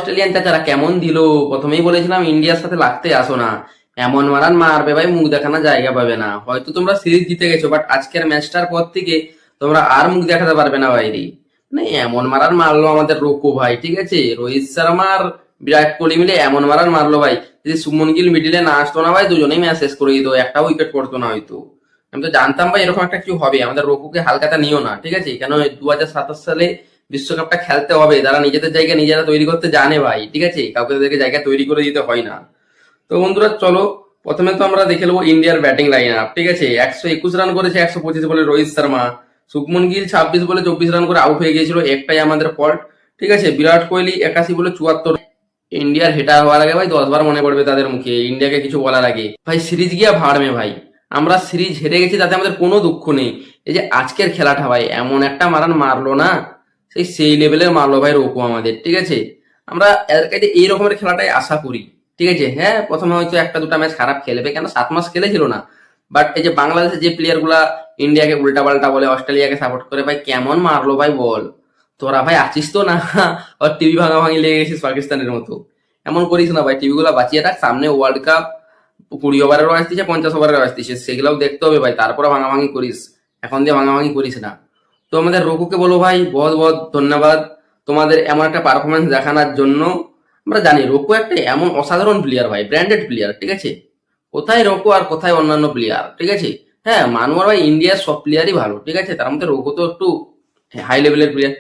Australian চাচারা কেমন দিল। প্রথমেই বলেছিলাম ইন্ডিয়ার সাথে লাগতে আসো না, এমন মারান মারবে ভাই, মুখ দেখানোর জায়গা পাবে না। হয়তো তোমরা সিরিজ জিতে গেছো, বাট আজকের ম্যাচটার পর থেকে তোমরা আর মুখ দেখাতে পারবে না বাইরে। মানে এমন মারান মারলো আমাদের রোকো ভাই, ঠিক আছে, রোহিত শর্মা আর বিরাট কোহলি মিলে এমন মারান মারলো ভাই। যদি শুভমন গিল মিডিলে না আসতো না ভাই, দুজনেই ম্যাচ শেষ করে দিত, একটা উইকেট পড়তো না হয়তো। আমি তো জানতাম ভাই এরকম একটা কিছু হবে। আমাদের রোকুকে হালকাতা নিও না, ঠিক আছে, কেন 2027 সালে বিশ্বকাপটা খেলতে হবে, তারা নিজেদের জায়গা নিজেরা তৈরি করতে জানে ভাই, ঠিক আছে, কাউকে তাদেরকে জায়গা তৈরি করে দিতে হয় না। তো বন্ধুরা চলো, প্রথমে তো আমরা দেখে নেবো ইন্ডিয়ার ব্যাটিং লাইন আপ, ঠিক আছে। 121 রান করেছে 125 বলে রোহিত শর্মা। শুভমন গিল 26 বলে 24 রান করে আউট হয়ে গিয়েছিল, একটাই আমাদের ফল্ট, ঠিক আছে। বিরাট কোহলি 81 বলে 74। ইন্ডিয়ার হেটার হওয়ার আগে ভাই 10 বার মনে পড়বে তাদের মুখে, ইন্ডিয়াকে কিছু বলার আগে ভাই সিরিজ গিয়া ভাড়মে ভাই। আমরা সিরিজ হেরে গেছি, তাতে আমাদের কোনো দুঃখ নেই। এই যে আজকের খেলাটা ভাই, এমন একটা মারান মারলো না, সেই লেভেলের মারলো ভাই রোকো আমাদের, ঠিক আছে। আমরা এর কাছে এই রকমের খেলাটাই আশা করি, ঠিক আছে। হ্যাঁ, প্রথমে হয়তো একটা দুটা ম্যাচ খারাপ খেলবে, কেন 7 মাস খেলেছিল না। বাট এই যে বাংলাদেশের যে প্লেয়ার গুলা ইন্ডিয়াকে উল্টা পাল্টা বলে, অস্ট্রেলিয়াকে সাপোর্ট করে, ভাই কেমন মারলো ভাই বল। তোরা ভাই আছিস তো না আর টিভি ভাঙা ভাঙি লেগে গেছিস পাকিস্তানের মতো। এমন করিস না ভাই, টিভি গুলা বাঁচিয়ে রাখ, সামনে ওয়ার্ল্ড কাপ। 20 ওভারেরও আসতেছে, 50 ওভারেরও আসতেছে, সেগুলাও দেখতে হবে ভাই, তারপরে ভাঙাভাঙি করিস। এখন দিয়ে ভাঙাভাঙি করিস না। তো আমাদের রঘুকে বলো ভাই, বহুত বহুত ধন্যবাদ তোমাদের এমন একটা পারফরমেন্স দেখানোর জন্য। আমরা জানি রঘু একটা এমন অসাধারণ প্লেয়ার ভাই, ব্র্যান্ডেড প্লেয়ার, ঠিক আছে। কোথায় রঘু আর কোথায় অন্যান্য প্লেয়ার, ঠিক আছে। হ্যাঁ, মানওয়ার ভাই ইন্ডিয়ার সব প্লেয়ারই ভালো, ঠিক আছে, তার মধ্যে রঘু তো একটু হাই লেভেলের প্লেয়ার।